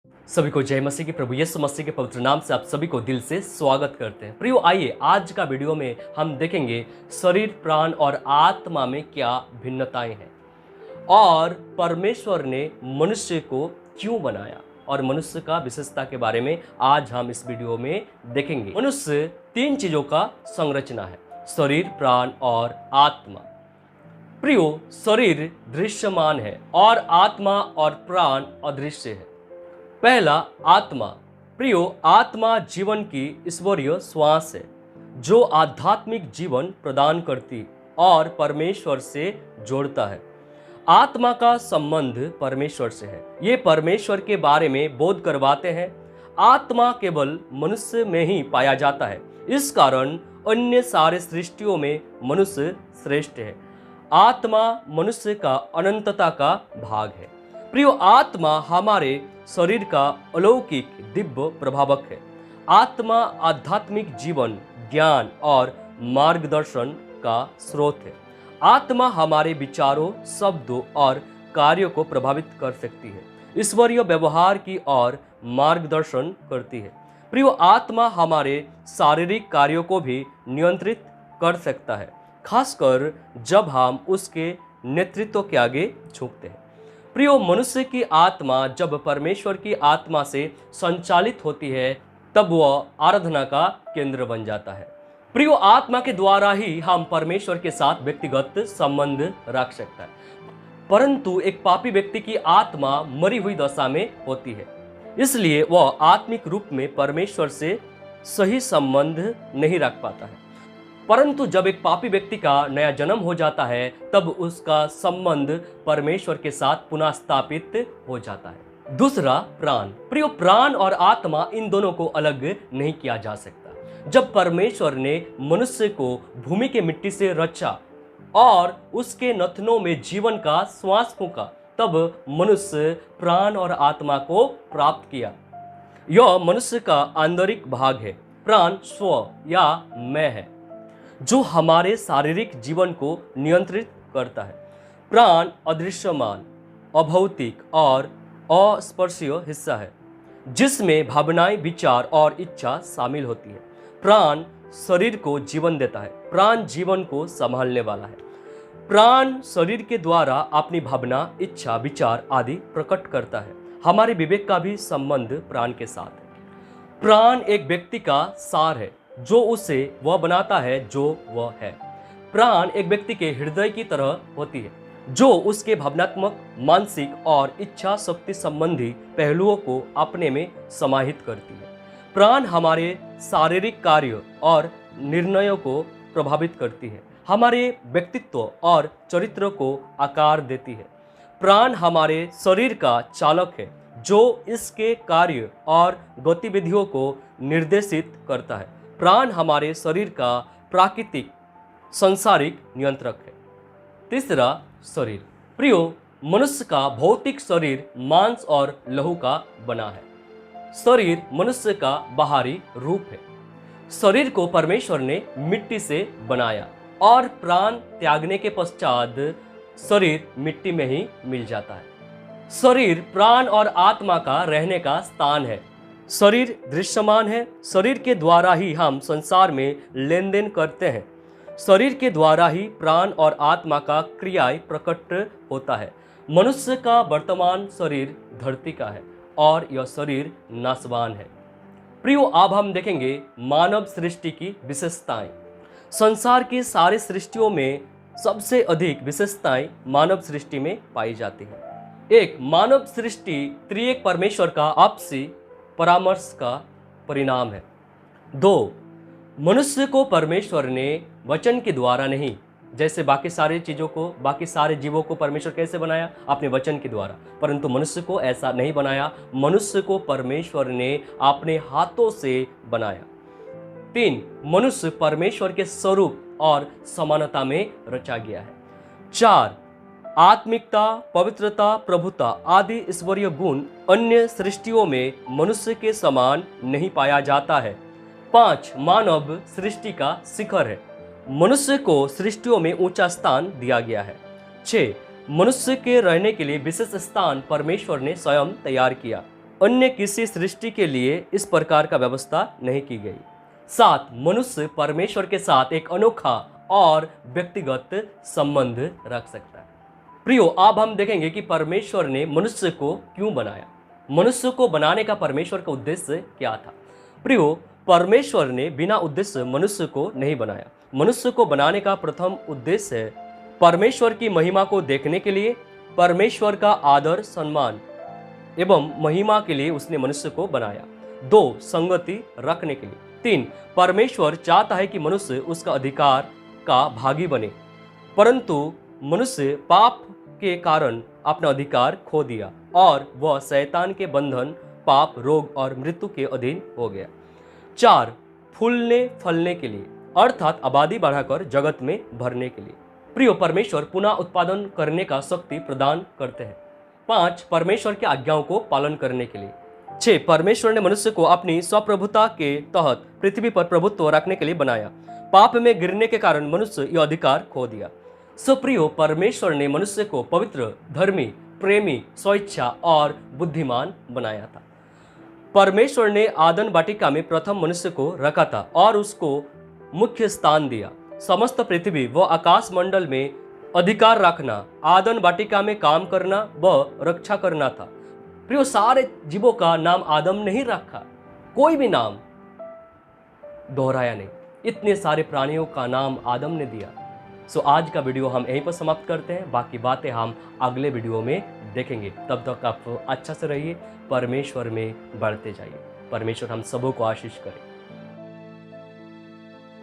सभी को जय मसीह की, प्रभु यीशु मसीह के पवित्र नाम से आप सभी को दिल से स्वागत करते हैं। प्रियो, आइए आज का वीडियो में हम देखेंगे शरीर, प्राण और आत्मा में क्या भिन्नताएं हैं और परमेश्वर ने मनुष्य को क्यों बनाया और मनुष्य का विशेषता के बारे में आज हम इस वीडियो में देखेंगे। मनुष्य तीन चीजों का संरचना है: शरीर, प्राण और आत्मा। प्रियो, शरीर दृश्यमान है और आत्मा और प्राण अदृश्य है। पहला, आत्मा। प्रियो, आत्मा जीवन की ईश्वरीय श्वास है जो आध्यात्मिक जीवन प्रदान करती और परमेश्वर से जोड़ता है। आत्मा का संबंध परमेश्वर से है। ये परमेश्वर के बारे में बोध करवाते हैं। आत्मा केवल मनुष्य में ही पाया जाता है, इस कारण अन्य सारे सृष्टियों में मनुष्य श्रेष्ठ है। आत्मा मनुष्य का अनंतता का भाग है। प्रियो, आत्मा हमारे शरीर का अलौकिक दिव्य प्रभावक है। आत्मा आध्यात्मिक जीवन, ज्ञान और मार्गदर्शन का स्रोत है। आत्मा हमारे विचारों, शब्दों और कार्यों को प्रभावित कर सकती है, ईश्वरीय व्यवहार की ओर मार्गदर्शन करती है। प्रियो, आत्मा हमारे शारीरिक कार्यों को भी नियंत्रित कर सकता है, खासकर जब हम उसके नेतृत्व के आगे झुकते हैं। प्रियो, मनुष्य की आत्मा जब परमेश्वर की आत्मा से संचालित होती है तब वह आराधना का केंद्र बन जाता है। प्रियो, आत्मा के द्वारा ही हम परमेश्वर के साथ व्यक्तिगत संबंध रख सकते हैं, परंतु एक पापी व्यक्ति की आत्मा मरी हुई दशा में होती है, इसलिए वह आत्मिक रूप में परमेश्वर से सही संबंध नहीं रख पाता है। परंतु जब एक पापी व्यक्ति का नया जन्म हो जाता है तब उसका संबंध परमेश्वर के साथ पुनः स्थापित हो जाता है। दूसरा, प्राण। प्रियो, प्राण और आत्मा इन दोनों को अलग नहीं किया जा सकता। जब परमेश्वर ने मनुष्य को भूमि के मिट्टी से रचा और उसके नथनों में जीवन का श्वास फूंका, तब मनुष्य प्राण और आत्मा को प्राप्त किया। यह मनुष्य का आंतरिक भाग है। प्राण स्व या मैं है जो हमारे शारीरिक जीवन को नियंत्रित करता है। प्राण अदृश्यमान, अभौतिक और अस्पर्शीय हिस्सा है जिसमें भावनाएं, विचार और इच्छा शामिल होती है। प्राण शरीर को जीवन देता है। प्राण जीवन को संभालने वाला है। प्राण शरीर के द्वारा अपनी भावना, इच्छा, विचार आदि प्रकट करता है। हमारे विवेक का भी संबंध प्राण के साथ है। प्राण एक व्यक्ति का सार है जो उसे वह बनाता है जो वह है। प्राण एक व्यक्ति के हृदय की तरह होती है जो उसके भावनात्मक, मानसिक और इच्छा शक्ति संबंधी पहलुओं को अपने में समाहित करती है। प्राण हमारे शारीरिक कार्य और निर्णयों को प्रभावित करती है, हमारे व्यक्तित्व और चरित्र को आकार देती है। प्राण हमारे शरीर का चालक है जो इसके कार्य और गतिविधियों को निर्देशित करता है। प्राण हमारे शरीर का प्राकृतिक सांसारिक नियंत्रक है। तीसरा, शरीर। प्रियो, मनुष्य का भौतिक शरीर मांस और लहू का बना है। शरीर मनुष्य का बाहरी रूप है। शरीर को परमेश्वर ने मिट्टी से बनाया और प्राण त्यागने के पश्चात शरीर मिट्टी में ही मिल जाता है। शरीर प्राण और आत्मा का रहने का स्थान है। शरीर दृश्यमान है। शरीर के द्वारा ही हम संसार में लेन देन करते हैं। शरीर के द्वारा ही प्राण और आत्मा का क्रियाएं प्रकट होता है। मनुष्य का वर्तमान शरीर धरती का है और यह शरीर नाशवान है। प्रियो, अब हम देखेंगे मानव सृष्टि की विशेषताएं। संसार की सारी सृष्टियों में सबसे अधिक विशेषताएं मानव सृष्टि में पाई जाती हैं। एक, मानव सृष्टि त्रिएक परमेश्वर का आपसी परामर्श का परिणाम है। 2, मनुष्य को परमेश्वर ने वचन के द्वारा नहीं, जैसे बाकी सारे चीज़ों को, बाकी सारे जीवों को परमेश्वर कैसे बनाया? अपने वचन के द्वारा, परंतु मनुष्य को ऐसा नहीं बनाया। मनुष्य को परमेश्वर ने अपने हाथों से बनाया। 3, मनुष्य परमेश्वर के स्वरूप और समानता में रचा गया है। 4, आत्मिकता, पवित्रता, प्रभुता आदि ईश्वरीय गुण अन्य सृष्टियों में मनुष्य के समान नहीं पाया जाता है। 5, मानव सृष्टि का शिखर है। मनुष्य को सृष्टियों में ऊंचा स्थान दिया गया है। 6, मनुष्य के रहने के लिए विशेष स्थान परमेश्वर ने स्वयं तैयार किया। अन्य किसी सृष्टि के लिए इस प्रकार का व्यवस्था नहीं की गई। 7, मनुष्य परमेश्वर के साथ एक अनोखा और व्यक्तिगत संबंध रख सकता है। प्रियो, अब हम देखेंगे कि परमेश्वर ने मनुष्य को क्यों बनाया। मनुष्य को बनाने का परमेश्वर का उद्देश्य क्या था। प्रियो, परमेश्वर ने बिना उद्देश्य मनुष्य को नहीं बनाया। मनुष्य को बनाने का प्रथम उद्देश्य है परमेश्वर की महिमा को देखने के लिए, परमेश्वर का आदर सम्मान एवं महिमा के लिए उसने मनुष्य को बनाया। 2, संगति रखने के लिए। 3, परमेश्वर चाहता है कि मनुष्य उसका अधिकार का भागी बने, परंतु मनुष्य पाप के कारण अपना अधिकार खो दिया और वह शैतान के बंधन, पाप, रोग और मृत्यु के अधीन हो गया। 4, फूलने फलने के लिए, अर्थात आबादी बढ़ाकर जगत में भरने के लिए। प्रियो, परमेश्वर पुनः उत्पादन करने का शक्ति प्रदान करते हैं। 5, परमेश्वर की आज्ञाओं को पालन करने के लिए। 6, परमेश्वर ने मनुष्य को अपनी स्वप्रभुता के तहत पृथ्वी पर प्रभुत्व रखने के लिए बनाया। पाप में गिरने के कारण मनुष्य यह अधिकार खो दिया। प्रियो, परमेश्वर ने मनुष्य को पवित्र, धर्मी, प्रेमी, स्वेच्छा और बुद्धिमान बनाया था। परमेश्वर ने आदन वाटिका में प्रथम मनुष्य को रखा था और उसको मुख्य स्थान दिया। समस्त पृथ्वी व आकाश मंडल में अधिकार रखना, आदन वाटिका में काम करना व रक्षा करना था। प्रियो, सारे जीवों का नाम आदम नहीं रखा, कोई भी नाम दोहराया नहीं। इतने सारे प्राणियों का नाम आदम ने दिया। आज का वीडियो हम यहीं पर समाप्त करते हैं। बाकी बातें हम अगले वीडियो में देखेंगे। तब तक आप अच्छा से रहिए, परमेश्वर में बढ़ते जाइए। परमेश्वर हम सबों को आशीष करे।